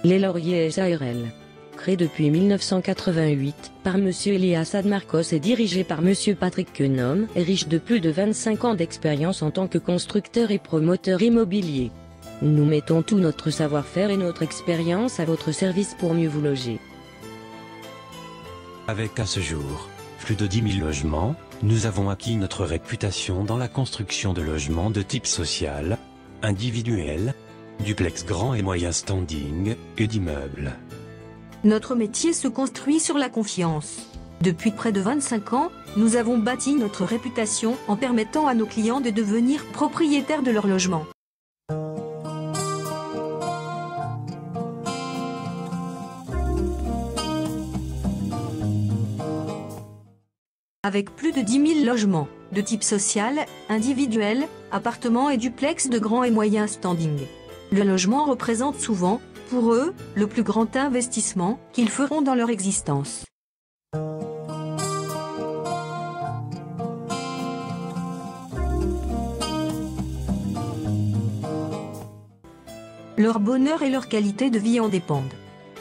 Les Lauriers SARL. Créé depuis 1988 par M. Elias Admarcos et dirigé par M. Patrick Quenom, est riche de plus de 25 ans d'expérience en tant que constructeur et promoteur immobilier. Nous mettons tout notre savoir-faire et notre expérience à votre service pour mieux vous loger. Avec à ce jour, plus de 10 000 logements, nous avons acquis notre réputation dans la construction de logements de type social, individuel, duplex grand et moyen standing, et d'immeubles. Notre métier se construit sur la confiance. Depuis près de 25 ans, nous avons bâti notre réputation en permettant à nos clients de devenir propriétaires de leur logement. Avec plus de 10 000 logements, de type social, individuel, appartements et duplex de grand et moyen standing. Le logement représente souvent, pour eux, le plus grand investissement qu'ils feront dans leur existence. Leur bonheur et leur qualité de vie en dépendent.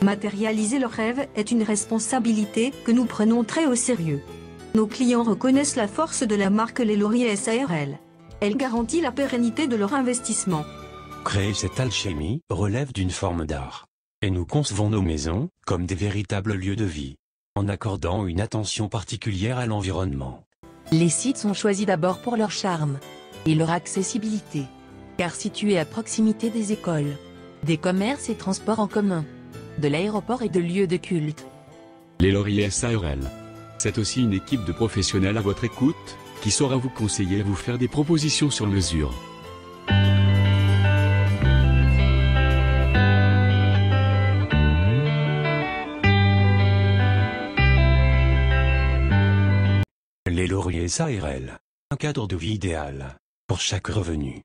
Matérialiser leurs rêves est une responsabilité que nous prenons très au sérieux. Nos clients reconnaissent la force de la marque Les Lauriers SARL. Elle garantit la pérennité de leur investissement. Créer cette alchimie relève d'une forme d'art. Et nous concevons nos maisons comme des véritables lieux de vie, en accordant une attention particulière à l'environnement. Les sites sont choisis d'abord pour leur charme et leur accessibilité, car situés à proximité des écoles, des commerces et transports en commun, de l'aéroport et de lieux de culte. Les Lauriers SARL. C'est aussi une équipe de professionnels à votre écoute, qui saura vous conseiller et vous faire des propositions sur mesure. Les Lauriers SARL. Un cadre de vie idéal pour chaque revenu.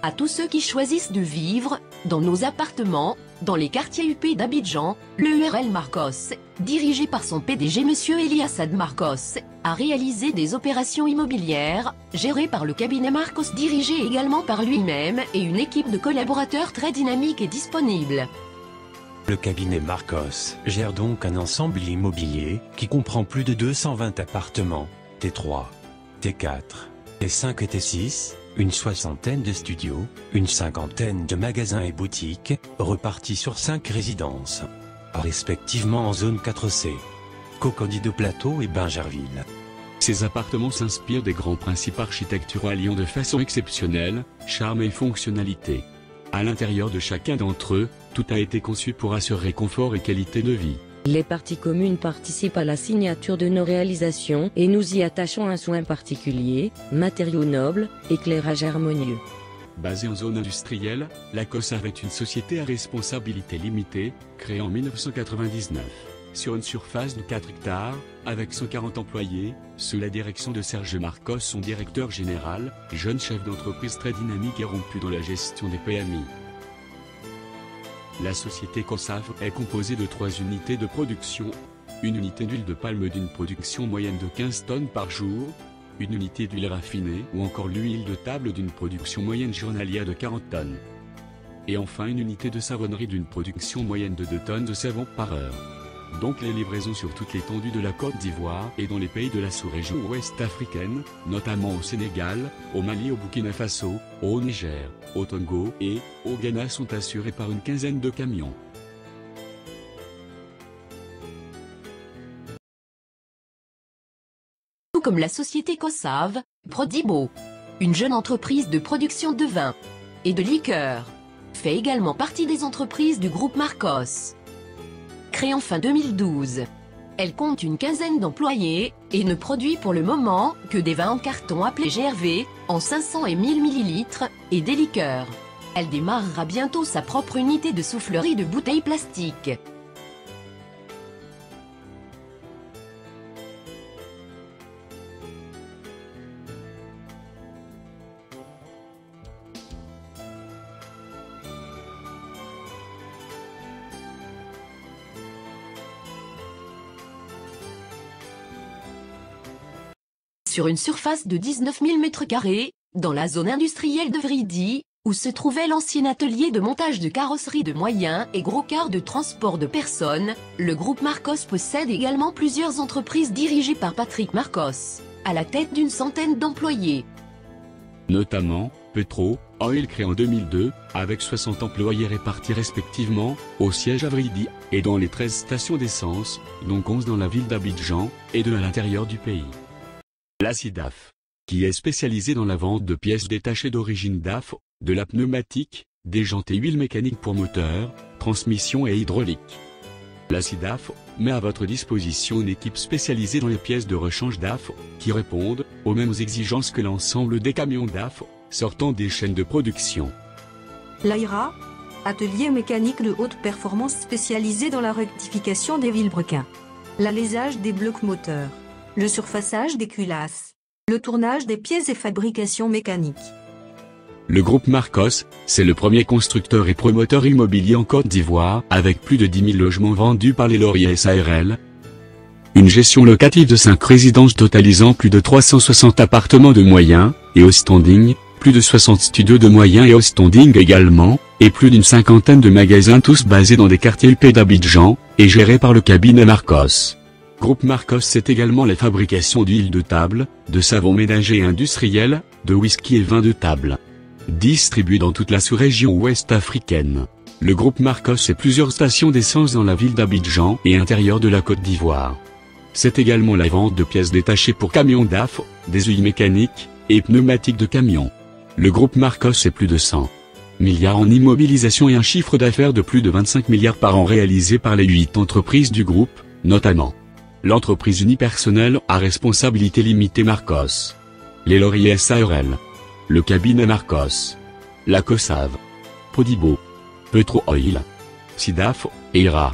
À tous ceux qui choisissent de vivre dans nos appartements, dans les quartiers UP d'Abidjan, l'EURL Marcos, dirigé par son PDG M. Elias Admarcos, a réalisé des opérations immobilières, gérées par le cabinet Marcos dirigé également par lui-même et une équipe de collaborateurs très dynamique et disponible. Le cabinet Marcos gère donc un ensemble immobilier qui comprend plus de 220 appartements, T3, T4, T5 et T6, une soixantaine de studios, une cinquantaine de magasins et boutiques, repartis sur 5 résidences, respectivement en zone 4C, Cocody de Plateau et Bingerville. Ces appartements s'inspirent des grands principes architecturaux alliant de façon exceptionnelle, charme et fonctionnalité. À l'intérieur de chacun d'entre eux, tout a été conçu pour assurer confort et qualité de vie. Les parties communes participent à la signature de nos réalisations et nous y attachons un soin particulier, matériaux nobles, éclairage harmonieux. Basée en zone industrielle, la COSAV est une société à responsabilité limitée, créée en 1999. Sur une surface de 4 hectares, avec 140 employés, sous la direction de Serge Marcos, son directeur général, jeune chef d'entreprise très dynamique et rompu dans la gestion des PMI. La société COSAV est composée de 3 unités de production, une unité d'huile de palme d'une production moyenne de 15 tonnes par jour, une unité d'huile raffinée ou encore l'huile de table d'une production moyenne journalière de 40 tonnes. Et enfin une unité de savonnerie d'une production moyenne de 2 tonnes de savon par heure. Donc les livraisons sur toute l'étendue de la Côte d'Ivoire et dans les pays de la sous-région ouest africaine, notamment au Sénégal, au Mali, au Burkina Faso, au Niger, au Togo et au Ghana sont assurées par une quinzaine de camions. Tout comme la société COSAV, Prodibo, une jeune entreprise de production de vin et de liqueurs, fait également partie des entreprises du groupe Marcos. Créée en fin 2012. Elle compte une quinzaine d'employés et ne produit pour le moment que des vins en carton appelés GRV, en 500 et 1000 ml, et des liqueurs. Elle démarrera bientôt sa propre unité de soufflerie de bouteilles plastiques. Sur une surface de 19 000 m², dans la zone industrielle de Vridi, où se trouvait l'ancien atelier de montage de carrosserie de moyens et gros cars de transport de personnes. Le groupe Marcos possède également plusieurs entreprises dirigées par Patrick Marcos, à la tête d'une centaine d'employés. Notamment, Petro Oil créé en 2002, avec 60 employés répartis respectivement, au siège à Vridi, et dans les 13 stations d'essence, dont 11 dans la ville d'Abidjan, et 2 à l'intérieur du pays. La SIDAF, qui est spécialisée dans la vente de pièces détachées d'origine DAF, de la pneumatique, des jantes et huiles mécaniques pour moteurs, transmission et hydraulique. La SIDAF met à votre disposition une équipe spécialisée dans les pièces de rechange DAF, qui répondent aux mêmes exigences que l'ensemble des camions DAF, sortant des chaînes de production. L'AIRA, atelier mécanique de haute performance spécialisé dans la rectification des vilebrequins, l'alésage des blocs moteurs, le surfaçage des culasses, le tournage des pièces et fabrication mécanique. Le groupe Marcos, c'est le premier constructeur et promoteur immobilier en Côte d'Ivoire, avec plus de 10 000 logements vendus par les Laurier SARL. Une gestion locative de 5 résidences totalisant plus de 360 appartements de moyens, et au standing, plus de 60 studios de moyens et au standing également, et plus d'une cinquantaine de magasins tous basés dans des quartiers huppés d'Abidjan, et gérés par le cabinet Marcos. Groupe Marcos c'est également la fabrication d'huile de table, de savon ménager et industriel, de whisky et vin de table. Distribué dans toute la sous-région ouest africaine. Le groupe Marcos c'est plusieurs stations d'essence dans la ville d'Abidjan et intérieur de la Côte d'Ivoire. C'est également la vente de pièces détachées pour camions DAF, des huiles mécaniques, et pneumatiques de camions. Le groupe Marcos c'est plus de 100 milliards en immobilisation et un chiffre d'affaires de plus de 25 milliards par an réalisé par les 8 entreprises du groupe, notamment l'entreprise unipersonnelle à responsabilité limitée Marcos, les Laurier SARL, le cabinet Marcos, la COSAV, Prodibo, Petro Oil, SIDAF, et IRA.